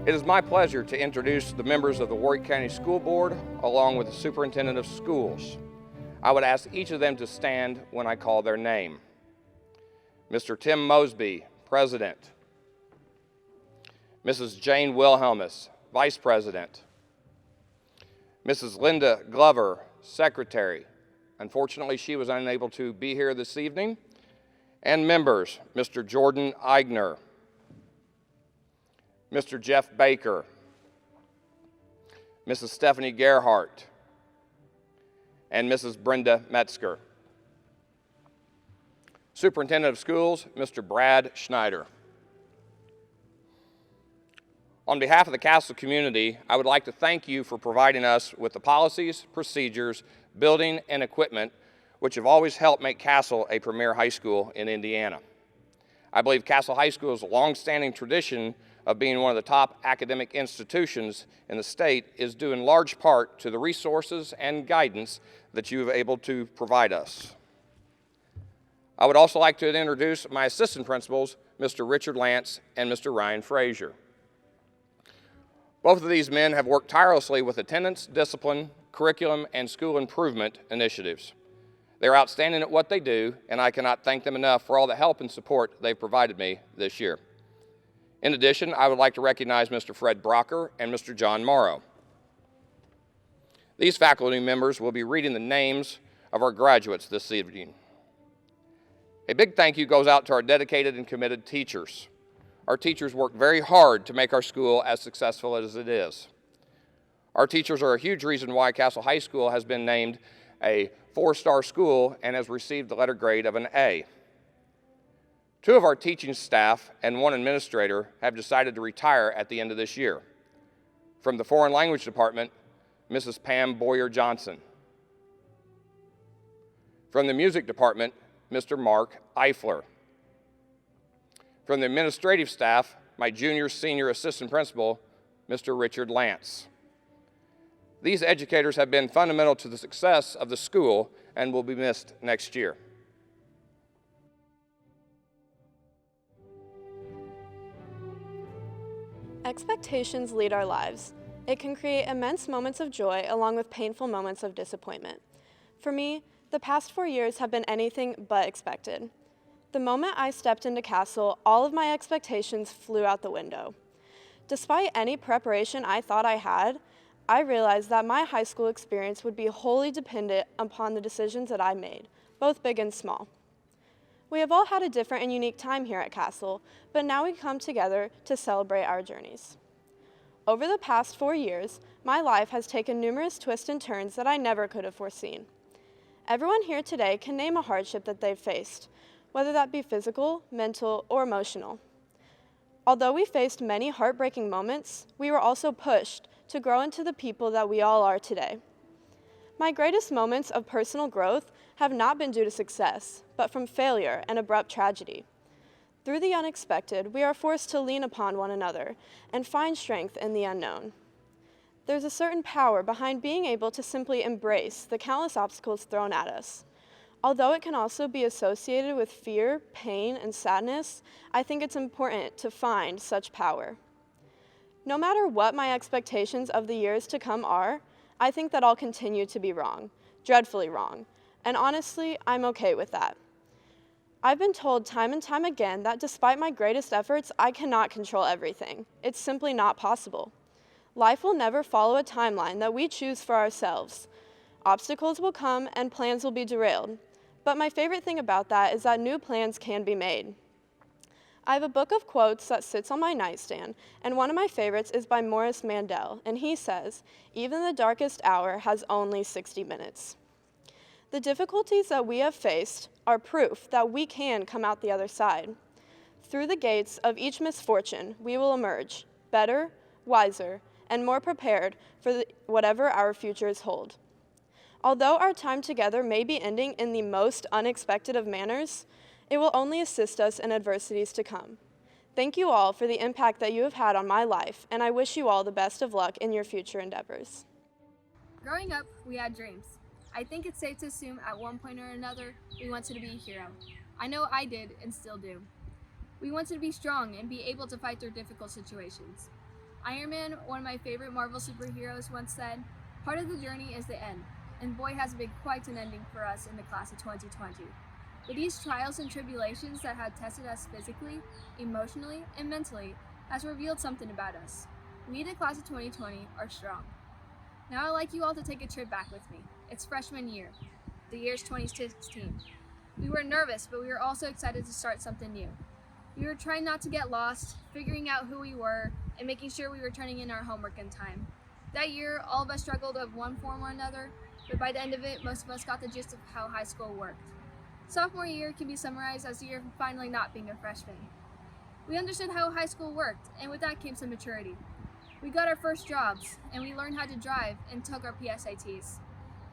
It is my pleasure to introduce the members of the Warrick County School Board along with the Superintendent of Schools. I would ask each of them to stand when I call their name. Mr. Tim Mosby, President. Mrs. Jane Wilhelmus, Vice President. Mrs. Linda Glover, Secretary. Unfortunately, she was unable to be here this evening. And members, Mr. Jordan Eigner, Mr. Jeff Baker, Mrs. Stephanie Gerhart, and Mrs. Brenda Metzger. Superintendent of Schools, Mr. Brad Schneider. On behalf of the Castle community, I would like to thank you for providing us with the policies, procedures, building, and equipment which have always helped make Castle a premier high school in Indiana. I believe Castle High School's long-standing tradition of being one of the top academic institutions in the state is due in large part to the resources and guidance that you have able to provide us. I would also like to introduce my assistant principals, Mr. Richard Lance and Mr. Ryan Frazier. Both of these men have worked tirelessly with attendance, discipline, curriculum, and school improvement initiatives. They're outstanding at what they do, and I cannot thank them enough for all the help and support they've provided me this year. In addition, I would like to recognize Mr. Fred Brocker and Mr. John Morrow. These faculty members will be reading the names of our graduates this evening. A big thank you goes out to our dedicated and committed teachers. Our teachers work very hard to make our school as successful as it is. Our teachers are a huge reason why Castle High School has been named a 4-star school and has received the letter grade of an A. 2 of our teaching staff and 1 administrator have decided to retire at the end of this year. From the Foreign Language Department, Mrs. Pam Boyer-Johnson. From the Music Department, Mr. Mark Eifler. From the administrative staff, my junior senior assistant principal, Mr. Richard Lance. These educators have been fundamental to the success of the school and will be missed next year. Expectations lead our lives. It can create immense moments of joy along with painful moments of disappointment. For me, the past 4 years have been anything but expected. The moment I stepped into Castle, all of my expectations flew out the window. Despite any preparation I thought I had, I realized that my high school experience would be wholly dependent upon the decisions that I made, both big and small. We have all had a different and unique time here at Castle, but now we come together to celebrate our journeys. Over the past 4 years, my life has taken numerous twists and turns that I never could have foreseen. Everyone here today can name a hardship that they've faced, whether that be physical, mental, or emotional. Although we faced many heartbreaking moments, we were also pushed to grow into the people that we all are today. My greatest moments of personal growth have not been due to success, but from failure and abrupt tragedy. Through the unexpected, we are forced to lean upon one another and find strength in the unknown. There's a certain power behind being able to simply embrace the countless obstacles thrown at us. Although it can also be associated with fear, pain, and sadness, I think it's important to find such power. No matter what my expectations of the years to come are, I think that I'll continue to be wrong, dreadfully wrong, and honestly, I'm okay with that. I've been told time and time again that despite my greatest efforts, I cannot control everything. It's simply not possible. Life will never follow a timeline that we choose for ourselves. Obstacles will come and plans will be derailed. But my favorite thing about that is that new plans can be made. I have a book of quotes that sits on my nightstand, and one of my favorites is by Morris Mandel, and he says, "Even the darkest hour has only 60 minutes." The difficulties that we have faced are proof that we can come out the other side. Through the gates of each misfortune, we will emerge better, wiser, and more prepared for whatever our futures hold. Although our time together may be ending in the most unexpected of manners, it will only assist us in adversities to come. Thank you all for the impact that you have had on my life, and I wish you all the best of luck in your future endeavors. Growing up, we had dreams. I think it's safe to assume at one point or another, we wanted to be a hero. I know I did and still do. We wanted to be strong and be able to fight through difficult situations. Iron Man, one of my favorite Marvel superheroes, once said, "Part of the journey is the end," and boy has it been quite an ending for us in the class of 2020. But these trials and tribulations that have tested us physically, emotionally, and mentally has revealed something about us. We, the class of 2020, are strong. Now I'd like you all to take a trip back with me. It's freshman year. The year's 2016. We were nervous, but we were also excited to start something new. We were trying not to get lost, figuring out who we were, and making sure we were turning in our homework in time. That year, all of us struggled of one form or another, but by the end of it, most of us got the gist of how high school worked. Sophomore year can be summarized as the year of finally not being a freshman. We understood how high school worked, and with that came some maturity. We got our first jobs, and we learned how to drive and took our PSATs.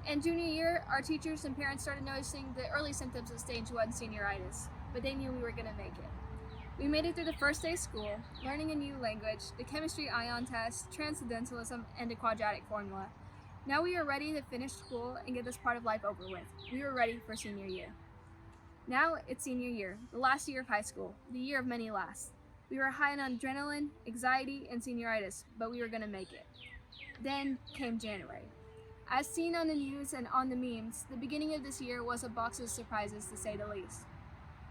And junior year, our teachers and parents started noticing the early symptoms of stage 1 senioritis, but they knew we were going to make it. We made it through the first day of school, learning a new language, the chemistry ion test, transcendentalism, and the quadratic formula. Now we are ready to finish school and get this part of life over with. We were ready for senior year. Now it's senior year, the last year of high school, the year of many lasts. We were high on adrenaline, anxiety, and senioritis, but we were going to make it. Then came January. As seen on the news and on the memes, the beginning of this year was a box of surprises to say the least.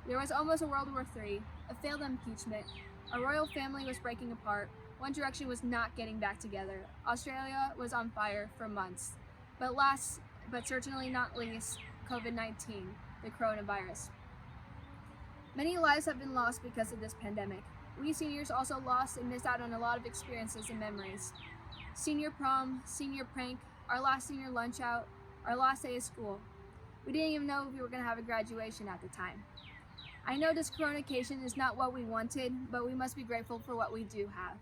There was almost a World War III, a failed impeachment, a royal family was breaking apart, One Direction was not getting back together, Australia was on fire for months, but last, but certainly not least, COVID-19, the coronavirus. Many lives have been lost because of this pandemic. We seniors also lost and missed out on a lot of experiences and memories. Senior prom, senior prank, our last senior lunch out, our last day of school. We didn't even know if we were going to have a graduation at the time. I know this coronation is not what we wanted, but we must be grateful for what we do have.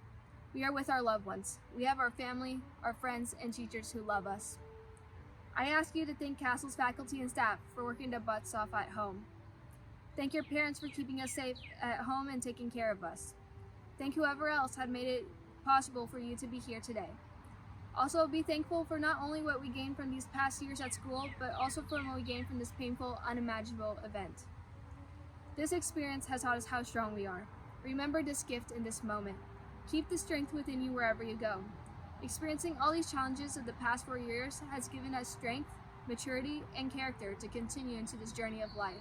We are with our loved ones. We have our family, our friends, and teachers who love us. I ask you to thank Castle's faculty and staff for working their butts off at home. Thank your parents for keeping us safe at home and taking care of us. Thank whoever else had made it possible for you to be here today. Also, be thankful for not only what we gained from these past years at school, but also from what we gained from this painful, unimaginable event. This experience has taught us how strong we are. Remember this gift in this moment. Keep the strength within you wherever you go. Experiencing all these challenges of the past 4 years has given us strength, maturity, and character to continue into this journey of life.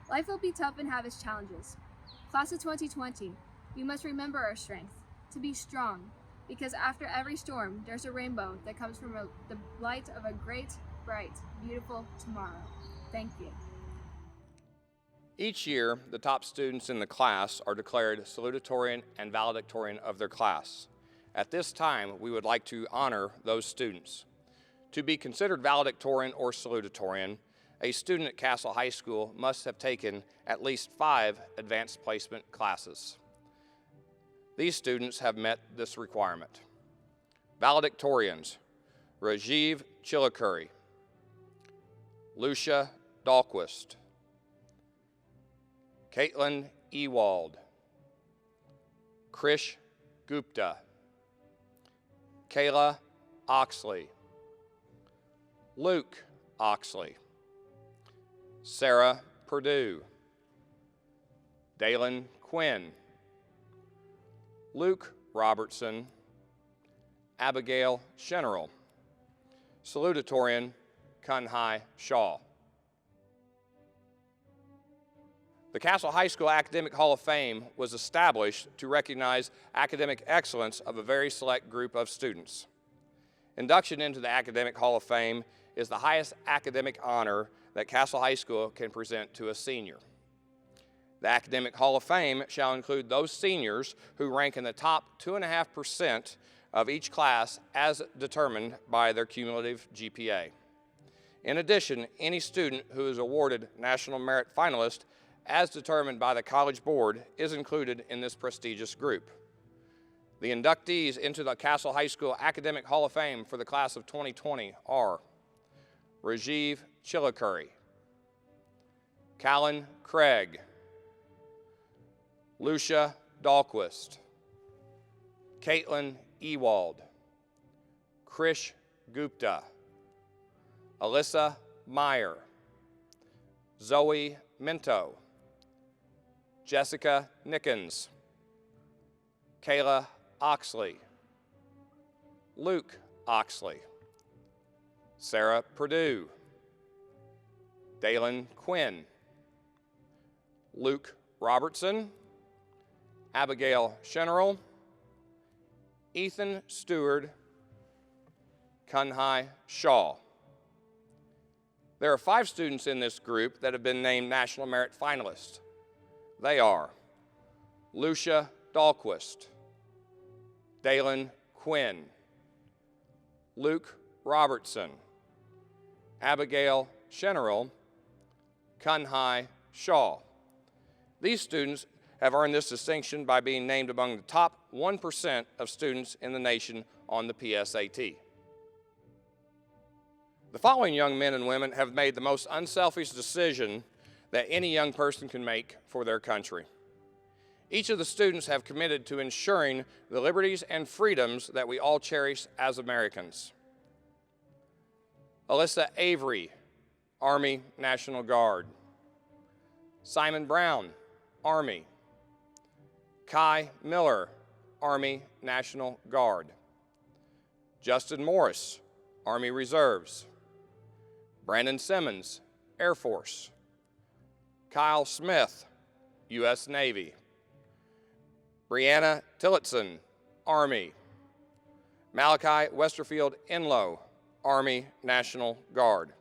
Life will be tough and have its challenges. Class of 2020, we must remember our strength, to be strong, because after every storm, there's a rainbow that comes from the light of a great, bright, beautiful tomorrow. Thank you. Each year, the top students in the class are declared Salutatorian and Valedictorian of their class. At this time, we would like to honor those students. To be considered Valedictorian or Salutatorian, a student at Castle High School must have taken at least 5 advanced placement classes. These students have met this requirement. Valedictorians: Rajiv Chilakuri, Lucia Dahlquist, Caitlin Ewald, Krish Gupta, Kayla Oxley, Luke Oxley, Sarah Perdue, Dalen Quinn, Luke Robertson, Abigail General, Salutatorian Kunhai Shaw. The Castle High School Academic Hall of Fame was established to recognize academic excellence of a very select group of students. Induction into the Academic Hall of Fame is the highest academic honor that Castle High School can present to a senior. The Academic Hall of Fame shall include those seniors who rank in the top 2.5% of each class as determined by their cumulative GPA. In addition, any student who is awarded National Merit Finalist as determined by the College Board is included in this prestigious group. The inductees into the Castle High School Academic Hall of Fame for the class of 2020 are Rajiv Chilakuri, Callan Craig, Lucia Dahlquist, Caitlin Ewald, Krish Gupta, Alyssa Meyer, Zoe Minto, Jessica Nickens, Kayla Oxley, Luke Oxley, Sarah Perdue, Dalen Quinn, Luke Robertson, Abigail General, Ethan Stewart, Kunhai Shaw. There are 5 students in this group that have been named National Merit Finalists. They are Lucia Dahlquist, Dalen Quinn, Luke Robertson, Abigail General, Kunhai Shaw. These students have earned this distinction by being named among the top 1% of students in the nation on the PSAT. The following young men and women have made the most unselfish decision that any young person can make for their country. Each of the students have committed to ensuring the liberties and freedoms that we all cherish as Americans. Alyssa Avery, Army National Guard. Simon Brown, Army. Kai Miller, Army National Guard. Justin Morris, Army Reserves. Brandon Simmons, Air Force. Kyle Smith, U.S. Navy. Brianna Tillotson, Army. Malachi Westerfield Enlow, Army National Guard.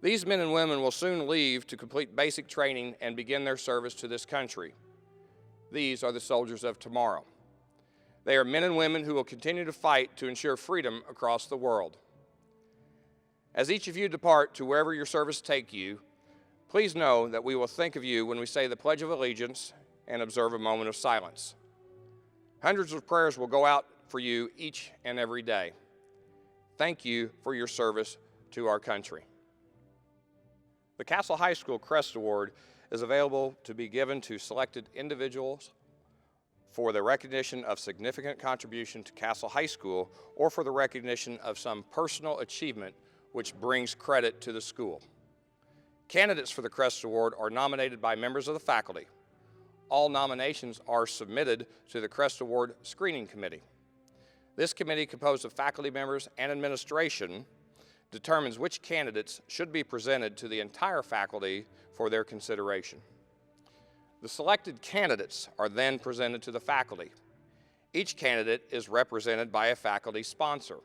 These men and women will soon leave to complete basic training and begin their service to this country. These are the soldiers of tomorrow. They are men and women who will continue to fight to ensure freedom across the world. As each of you depart to wherever your service take you, please know that we will think of you when we say the Pledge of Allegiance and observe a moment of silence. Hundreds of prayers will go out for you each and every day. Thank you for your service to our country. The Castle High School Crest Award is available to be given to selected individuals for the recognition of significant contribution to Castle High School or for the recognition of some personal achievement which brings credit to the school. Candidates for the Crest Award are nominated by members of the faculty. All nominations are submitted to the Crest Award Screening Committee. This committee, composed of faculty members and administration, determines which candidates should be presented to the entire faculty for their consideration. The selected candidates are then presented to the faculty. Each candidate is represented by a faculty sponsor.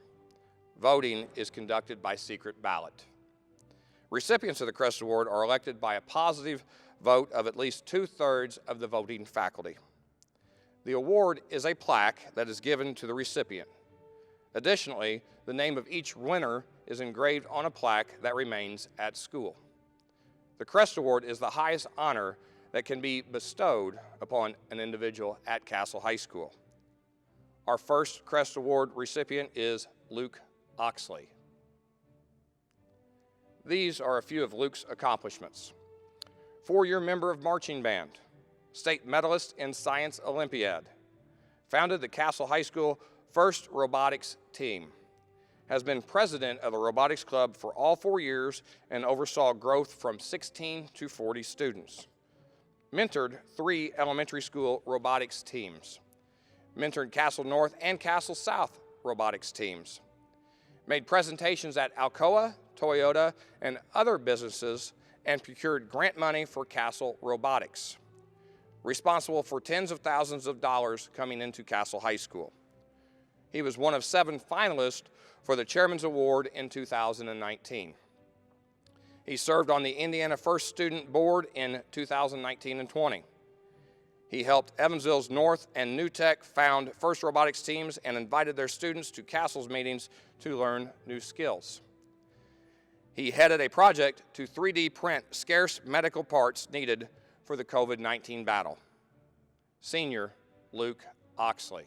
Voting is conducted by secret ballot. Recipients of the Crest Award are elected by a positive vote of at least 2/3 of the voting faculty. The award is a plaque that is given to the recipient. Additionally, the name of each winner is engraved on a plaque that remains at school. The Crest Award is the highest honor that can be bestowed upon an individual at Castle High School. Our first Crest Award recipient is Luke Oxley. These are a few of Luke's accomplishments. 4-year member of marching band, state medalist in Science Olympiad, founded the Castle High School first robotics team, has been president of the robotics club for all 4 years and oversaw growth from 16 to 40 students. Mentored 3 elementary school robotics teams. Mentored Castle North and Castle South robotics teams. Made presentations at Alcoa, Toyota, and other businesses and procured grant money for Castle Robotics. Responsible for tens of thousands of dollars coming into Castle High School. He was one of 7 finalists for the Chairman's Award in 2019. He served on the Indiana First Student Board in 2019 and 20. He helped Evansville's North and New Tech found FIRST robotics teams and invited their students to Castle's meetings to learn new skills. He headed a project to 3D print scarce medical parts needed for the COVID-19 battle. Senior Luke Oxley.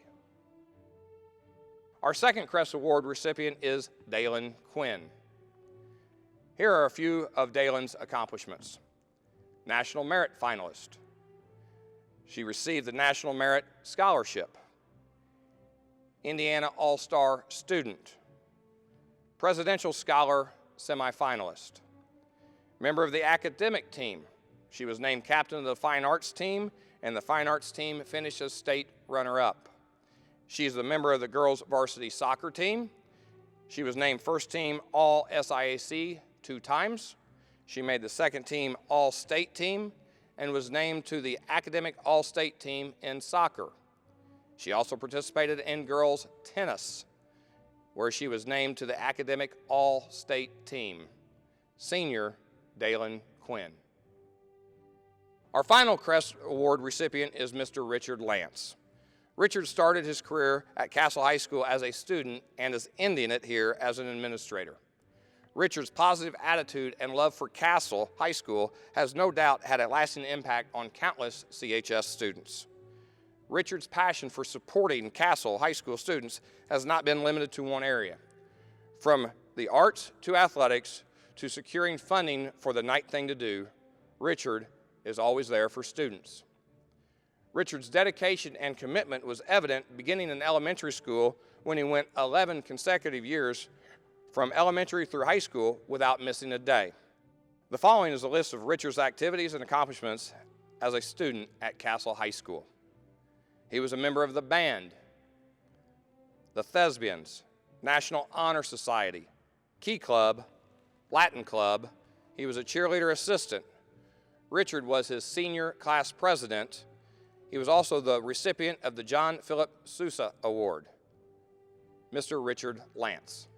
Our second Crest Award recipient is Dalen Quinn. Here are a few of Dalen's accomplishments. National Merit Finalist. She received the National Merit Scholarship. Indiana All-Star Student. Presidential Scholar semifinalist. Member of the academic team. She was named captain of the fine arts team, and the fine arts team finished as state runner-up. She is a member of the girls' varsity soccer team. She was named first team All-SIAC 2 times. She made the second team All-State team and was named to the academic All-State team in soccer. She also participated in girls' tennis, where she was named to the academic All-State team. Senior Dalen Quinn. Our final Crest Award recipient is Mr. Richard Lance. Richard started his career at Castle High School as a student and is ending it here as an administrator. Richard's positive attitude and love for Castle High School has no doubt had a lasting impact on countless CHS students. Richard's passion for supporting Castle High School students has not been limited to one area. From the arts to athletics to securing funding for the night thing to do, Richard is always there for students. Richard's dedication and commitment was evident beginning in elementary school when he went 11 consecutive years from elementary through high school without missing a day. The following is a list of Richard's activities and accomplishments as a student at Castle High School. He was a member of the band, the Thespians, National Honor Society, Key Club, Latin Club. He was a cheerleader assistant. Richard was his senior class president. He was also the recipient of the John Philip Sousa Award. Mr. Richard Lance.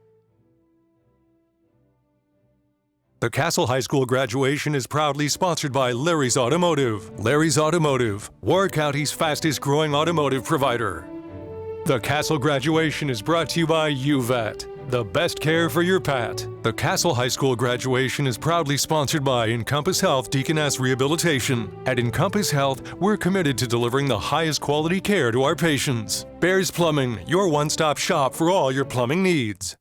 The Castle High School graduation is proudly sponsored by Larry's Automotive. Larry's Automotive, Ward County's fastest growing automotive provider. The Castle graduation is brought to you by UVET, the best care for your pet. The Castle High School graduation is proudly sponsored by Encompass Health Deaconess Rehabilitation. At Encompass Health, we're committed to delivering the highest quality care to our patients. Bears Plumbing, your one-stop shop for all your plumbing needs.